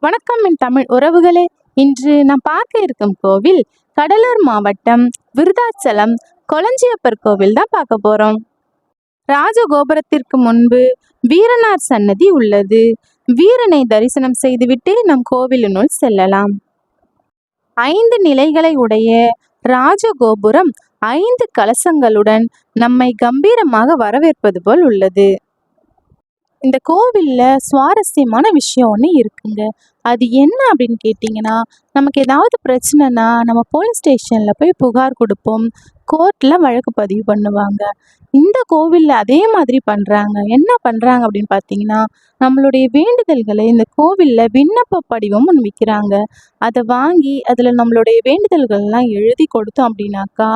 வணக்கம் என் தமிழ் உறவுகளே. இன்று நாம் பார்க்க இருக்கும் கோவில் கடலூர் மாவட்டம் விருதாச்சலம் கொளஞ்சியப்பர் கோவில் தான் பார்க்க போறோம். ராஜகோபுரத்திற்கு முன்பு வீரனார் சன்னதி உள்ளது. வீரனை தரிசனம் செய்துவிட்டு நம் கோவிலினுள் செல்லலாம். 5 நிலைகளை உடைய ராஜகோபுரம் 5 கலசங்களுடன் நம்மை கம்பீரமாக வரவேற்பது போல் உள்ளது. இந்த கோவில்ல சுவாரஸ்யமான விஷயம் ஒன்று இருக்குங்க. அது என்ன அப்படின்னு கேட்டிங்கன்னா, நமக்கு ஏதாவது பிரச்சனைனா நம்ம போலீஸ் ஸ்டேஷனில் போய் புகார் கொடுப்போம். கோர்ட்டில் வழக்கு பதிவு பண்ணுவாங்க. இந்த கோவிலில் அதே மாதிரி பண்ணுறாங்க. என்ன பண்ணுறாங்க அப்படின்னு பார்த்தீங்கன்னா, நம்மளுடைய வேண்டுதல்களை இந்த கோவிலில் விண்ணப்ப படிவம் ஒன்று விற்கிறாங்க. அதை வாங்கி அதில் நம்மளுடைய வேண்டுதல்கள்லாம் எழுதி கொடுத்தோம் அப்படின்னாக்கா,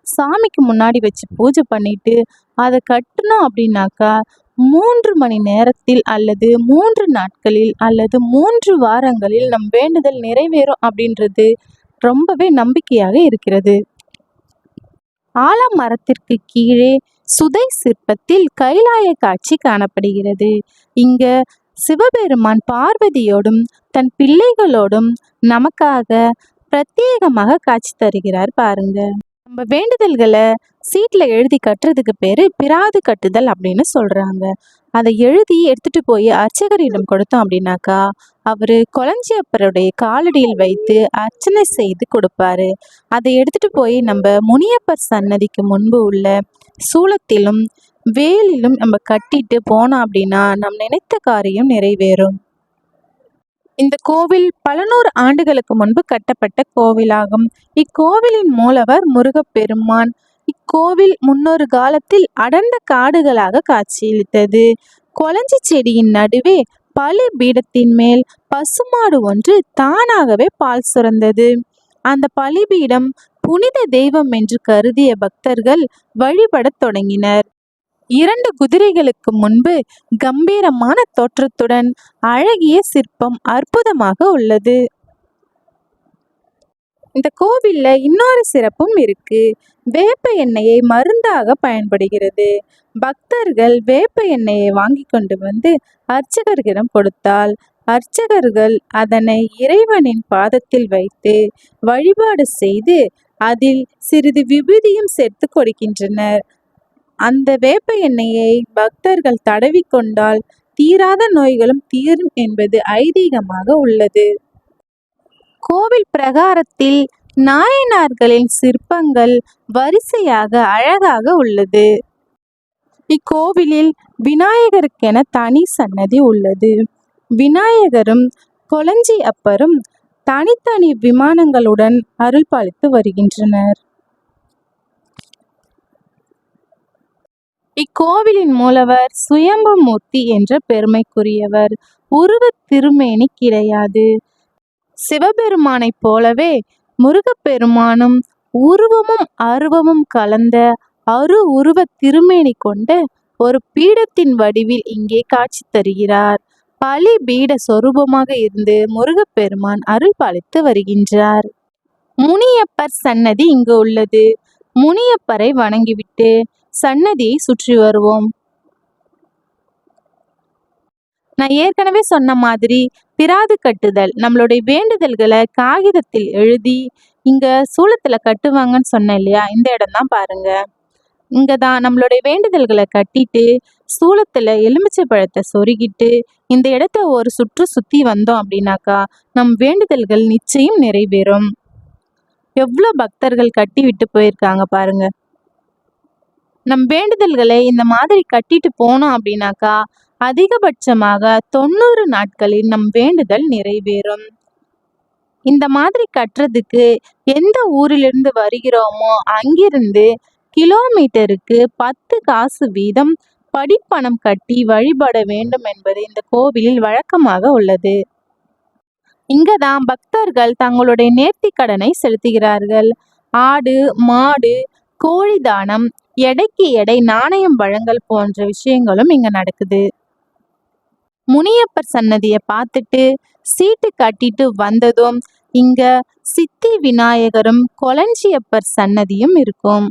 சாமிக்கு முன்னாடி வச்சு பூஜை பண்ணிட்டு அதை கட்டணும் அப்படின்னாக்கா 3 மணி நேரத்தில் அல்லது 3 நாட்களில் அல்லது 3 வாரங்களில் நம் வேண்டுதல் நிறைவேறும் அப்படின்றது ரொம்பவே நம்பிக்கையாக இருக்கிறது. ஆலமரத்திற்கு கீழே சுதை சிற்பத்தில் கைலாய காட்சி காணப்படுகிறது. இங்க சிவபெருமான் பார்வதியோடும் தன் பிள்ளைகளோடும் நமக்காக பிரத்யேகமாக காட்சி தருகிறார் பாருங்க. நம்ம வேண்டுதல்களை சீட்ல எழுதி கட்டுறதுக்கு பேரு பிராது கட்டுதல் அப்படின்னு சொல்றாங்க. அதை எழுதி எடுத்துட்டு போய் அர்ச்சகரிடம் கொடுத்தோம் அப்படின்னாக்கா அவரு கொளஞ்சியப்பருடைய காலடியில் வைத்து அர்ச்சனை செய்து கொடுப்பாரு. அதை எடுத்துட்டு போய் நம்ம முனியப்பர் சன்னதிக்கு முன்பு உள்ள சூலத்திலும் வேலிலும் நம்ம கட்டிட்டு போனோம் அப்படின்னா நம் நினைத்த காரியம் நிறைவேறும். இந்த கோவில் பல 100 ஆண்டுகளுக்கு முன்பு கட்டப்பட்ட கோவிலாகும். இக்கோவிலின் மூலவர் முருகப்பெருமான். இக்கோவில் முன்னொரு காலத்தில் அடர்ந்த காடுகளாக காட்சியளித்தது. கொளஞ்சி செடியின் நடுவே பலி பீடத்தின் மேல் பசுமாடு ஒன்று தானாகவே பால் சுரந்தது. அந்த பலிபீடம் புனித தெய்வம் என்று கருதிய பக்தர்கள் வழிபடத் தொடங்கினர். 2 குதிரைகளுக்கு முன்பு கம்பீரமான தோற்றத்துடன் அழகிய சிற்பம் அற்புதமாக உள்ளது. இந்த கோவில்ல இன்னொரு சிறப்பும் இருக்கு. வேப்ப எண்ணெயை மருந்தாக பயன்படுகிறது. பக்தர்கள் வேப்ப எண்ணெயை வாங்கி கொண்டு வந்து அர்ச்சகர்களிடம் கொடுத்தால் அர்ச்சகர்கள் அதனை இறைவனின் பாதத்தில் வைத்து வழிபாடு செய்து அதில் சிறிது விபூதியும் சேர்த்து கொடுக்கின்றனர். அந்த வேப்ப எண்ணெயை பக்தர்கள் தடவி கொண்டால் தீராத நோய்களும் தீரும் என்பது ஐதீகமாக உள்ளது. கோவில் பிரகாரத்தில் நாயனார்களின் சிற்பங்கள் வரிசையாக அழகாக உள்ளது. இக்கோவிலில் விநாயகருக்கென தனி சன்னதி உள்ளது. விநாயகரும் கொளஞ்சி அப்பரும் தனித்தனி விமானங்களுடன் அருள் பாலித்து வருகின்றனர். இக்கோவிலின் மூலவர் சுயம்புமூர்த்தி என்ற பெருமைக்குரியவர். உருவ திருமேனி கிடையாது. சிவபெருமானைப் போலவே முருகப்பெருமானும் உருவமும் அருவமும் கலந்த உருவ திருமேனி கொண்ட ஒரு பீடத்தின் வடிவில் இங்கே காட்சி தருகிறார். பலி பீட சொரூபமாக இருந்து முருகப்பெருமான் அருள் பாலித்து வருகின்றார். முனியப்பர் சன்னதி இங்கு உள்ளது. முனியப்பரை வணங்கிவிட்டு சன்னதியை சுற்றி வருவோம். நான் ஏற்கனவே சொன்ன மாதிரி பிராது கட்டுதல், நம்மளுடைய வேண்டுதல்களை காகிதத்தில் எழுதி இங்க சூலத்துல கட்டுவாங்கன்னு சொன்னேன் இல்லையா, இந்த இடம் தான் பாருங்க. இங்க தான் நம்மளுடைய வேண்டுதல்களை கட்டிட்டு சூலத்துல எலுமிச்சை பழத்தை சொருகிட்டு இந்த இடத்த ஒரு சுற்று சுத்தி வந்தோம் அப்படின்னாக்கா நம் வேண்டுதல்கள் நிச்சயம் நிறைவேறும். எவ்வளவு பக்தர்கள் கட்டி விட்டு போயிருக்காங்க பாருங்க. நம் வேண்டுதல்களை இந்த மாதிரி கட்டிட்டு போனோம் அப்படின்னாக்கா அதிகபட்சமாக 90 நாட்களில் நம் வேண்டுதல் நிறைவேறும். இந்த மாதிரி கட்டுறதுக்கு எந்த ஊரிலிருந்து வருகிறோமோ அங்கிருந்து கிலோமீட்டருக்கு 10 காசு வீதம் படிப்பணம் கட்டி வழிபட வேண்டும் என்பது இந்த கோவிலில் வழக்கமாக உள்ளது. இங்கதான் பக்தர்கள் தங்களுடைய நேர்த்தி கடனை செலுத்துகிறார்கள். ஆடு, மாடு, கோழி தானம், எடைக்கு எடை நாணயம் வழங்கல் போன்ற விஷயங்களும் இங்க நடக்குது. முனியப்பர் சன்னதியை பார்த்துட்டு சீட்டு கட்டிட்டு வந்ததும் இங்க சித்தி விநாயகரும் கொளஞ்சியப்பர் சன்னதியும் இருக்கும்.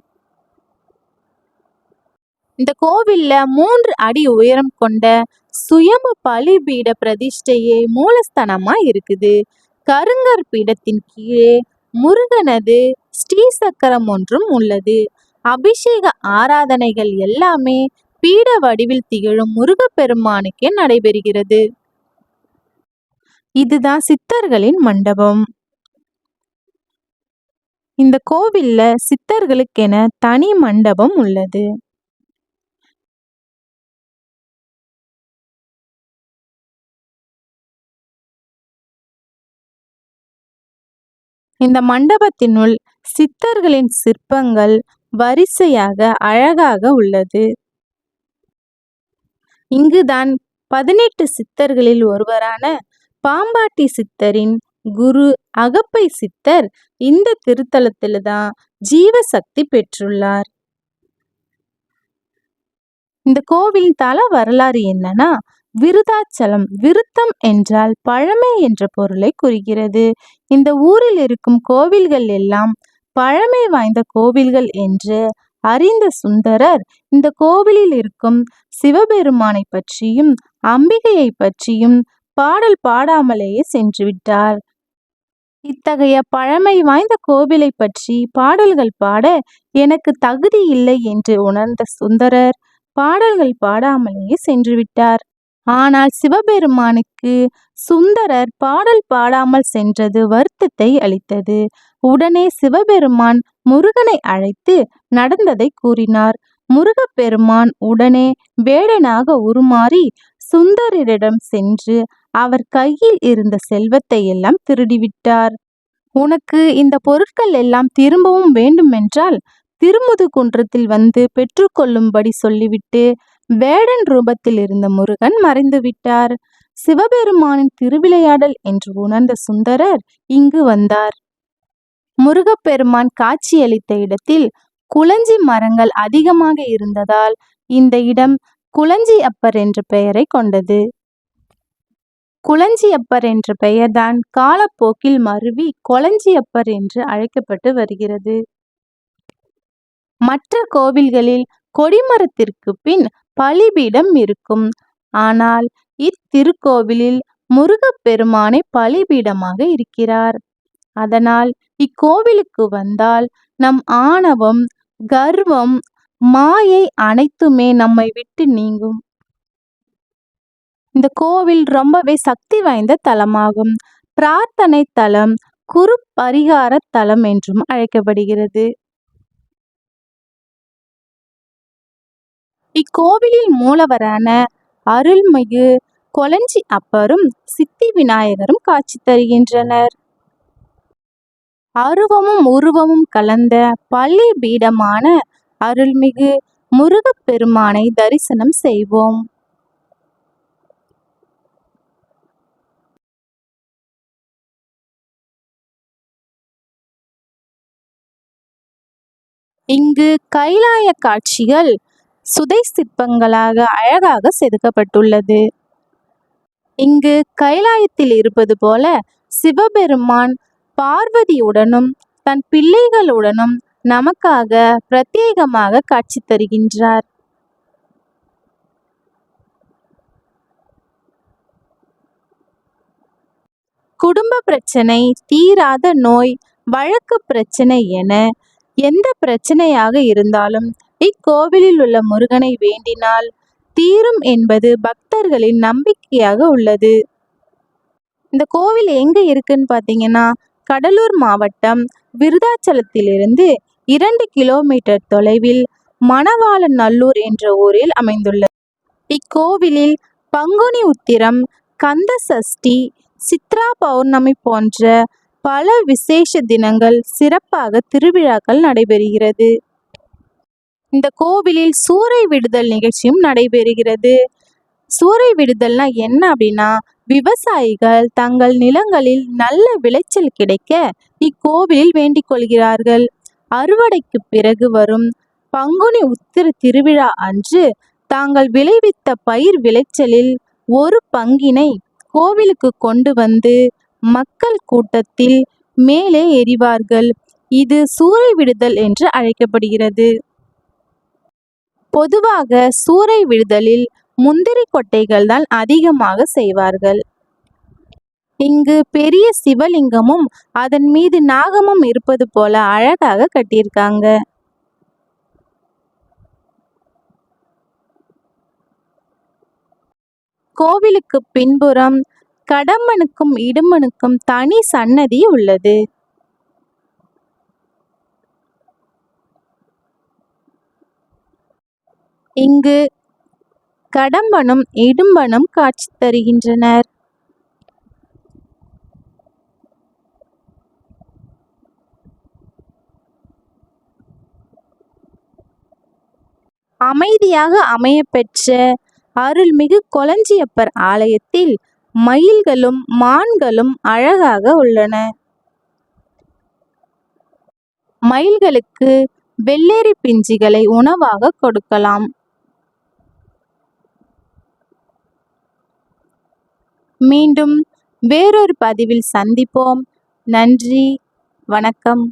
இந்த கோவில்ல 3 அடி உயரம் கொண்ட சுயம்பு பலிபீட பிரதிஷ்டையே மூலஸ்தானமா இருக்குது. கருங்கற் பீடத்தின் கீழே முருகனது ஸ்ரீசக்கரம் ஒன்றும் உள்ளது. அபிஷேக ஆராதனைகள் எல்லாமே பீட வடிவில் திகழும் முருகப்பெருமானுக்கே நடைபெறுகிறது. இதுதான் சித்தர்களின் மண்டபம். இந்த கோவில்ல சித்தர்களுக்கென தனி மண்டபம் உள்ளது. இந்த மண்டபத்தினுள் சித்தர்களின் சிற்பங்கள் வரிசையாக அழகாக உள்ளது. இங்குதான் 18 சித்தர்களில் ஒருவரான பாம்பாட்டி சித்தரின் குரு அகப்பை சித்தர் இந்த திருத்தலத்தில்தான் ஜீவசக்தி பெற்றுள்ளார். இந்த கோவில் தல வரலாறு என்னன்னா, விருதாச்சலம் விருத்தம் என்றால் பழமை என்ற பொருளை குறிக்கிறது. இந்த ஊரில் இருக்கும் கோவில்கள் எல்லாம் பழமை வாய்ந்த கோவில்கள் என்று அறிந்த சுந்தரர் இந்த கோவிலில் இருக்கும் சிவபெருமானை பற்றியும் அம்பிகையை பற்றியும் பாடல் பாடாமலேயே சென்று விட்டார். இத்தகைய பழமை வாய்ந்த கோவிலை பற்றி பாடல்கள் பாட எனக்கு தகுதி இல்லை என்று உணர்ந்த சுந்தரர் பாடல்கள் பாடாமலேயே சென்று விட்டார். ஆனால் சிவபெருமானுக்கு சுந்தரர் பாடல் பாடாமல் சென்றது வருத்தத்தை அளித்தது. உடனே சிவபெருமான் முருகனை அழைத்து நடந்ததை கூறினார். முருகப்பெருமான் உடனே வேடனாக உருமாறி சுந்தரரிடம் சென்று அவர் கையில் இருந்த செல்வத்தை எல்லாம் திருடிவிட்டார். உனக்கு இந்த பொருட்கள் எல்லாம் திரும்பவும் வேண்டுமென்றால் திருமுதுகுன்றத்தில் வந்து பெற்றுக்கொள்ளும்படி சொல்லிவிட்டு வேடன் ரூபத்தில் இருந்த முருகன் மறைந்து விட்டார். சிவபெருமானின் திருவிளையாடல் என்று உணர்ந்த சுந்தரர் இங்கு வந்தார். முருகப்பெருமான் காட்சியளித்த இடத்தில் குளஞ்சி மரங்கள் அதிகமாக இருந்ததால் இந்த இடம் குளஞ்சி அப்பர் என்ற பெயரை கொண்டது. குளஞ்சியப்பர் என்ற பெயர்தான் காலப்போக்கில் மருவி கொளஞ்சியப்பர் என்று அழைக்கப்பட்டு வருகிறது. மற்ற கோவில்களில் கொடிமரத்திற்கு பின் பலிபீடம் இருக்கும். ஆனால் இத்திருக்கோவிலில் முருகப்பெருமானை பலிபீடமாக இருக்கிறார். அதனால் இக்கோவிலுக்கு வந்தால் நம் ஆணவம், கர்வம், மாயை அனைத்துமே நம்மை விட்டு நீங்கும். இந்த கோவில் ரொம்பவே சக்தி வாய்ந்த தலமாகும். பிரார்த்தனை தலம், குரு பரிகார தலம் என்றும் அழைக்கப்படுகிறது. இக்கோவிலில் மூலவரான அருள்மிகு கொளஞ்சி அப்பரும் சித்தி விநாயகரும் காட்சி தருகின்றனர். அருவமும் உருவமும் கலந்த பள்ளி பீடமான அருள்மிகு முருகப்பெருமானை தரிசனம் செய்வோம். இங்கு கைலாய காட்சிகள் சுதை சிற்பங்களாக அழகாக செதுக்கப்பட்டுள்ளது. இங்கு கைலாயத்தில் இருப்பது போல சிவபெருமான் பார்வதியுடனும் தன் பிள்ளைகளுடனும் நமக்காக பிரத்யேகமாக காட்சி தருகின்றார். குடும்ப பிரச்சனை, தீராத நோய், வழக்கு பிரச்சனை என எந்த பிரச்சனையாக இருந்தாலும் இக்கோவிலில் உள்ள முருகனை வேண்டினால் தீரும் என்பது பக்தர்களின் நம்பிக்கையாக உள்ளது. இந்த கோவில் எங்க இருக்குன்னு பார்த்தீங்கன்னா, கடலூர் மாவட்டம் விருதாச்சலத்திலிருந்து 2 கிலோமீட்டர் தொலைவில் மணவாளநல்லூர் என்ற ஊரில் அமைந்துள்ளது. இக்கோவிலில் பங்குனி உத்திரம், கந்த சஷ்டி, சித்ரா பௌர்ணமி போன்ற பல விசேஷ தினங்கள் சிறப்பாக திருவிழாக்கள் நடைபெறுகிறது. இந்த கோவிலில் சூறை விடுதல் நிகழ்ச்சியும் நடைபெறுகிறது. சூறை விடுதல்னா என்ன அப்படின்னா, விவசாயிகள் தங்கள் நிலங்களில் நல்ல விளைச்சல் கிடைக்க இக்கோவிலில் வேண்டிக் கொள்கிறார்கள். அறுவடைக்கு பிறகு வரும் பங்குனி உத்திர திருவிழா அன்று தாங்கள் விளைவித்த பயிர் விளைச்சலில் ஒரு பங்கினை கோவிலுக்கு கொண்டு வந்து மக்கள் கூட்டத்தில் மேலே எறிவார்கள். இது சூறை விடுதல் என்று அழைக்கப்படுகிறது. பொதுவாக சூறை விடுதலில் முந்திரி கொட்டைகள் தான் அதிகமாக செய்வார்கள். இங்கு பெரிய சிவலிங்கமும் அதன் மீது நாகமும் இருப்பது போல அழகாக கட்டியிருக்காங்க. கோவிலுக்கு பின்புறம் கடம்பனுக்கும் இடும்பனுக்கும் தனி சன்னதி உள்ளது. இங்கு கடம்பனும் இடும்பனும் காட்சி தருகின்றனர். அமைதியாக அமையப்பெற்ற அருள்மிகு கொளஞ்சியப்பர் ஆலயத்தில் மயில்களும் மான்களும் அழகாக உள்ளன. மயில்களுக்கு வெள்ளேரி பிஞ்சுகளை உணவாக கொடுக்கலாம். மீண்டும் வேறொரு பதிவில் சந்திப்போம். நன்றி, வணக்கம்.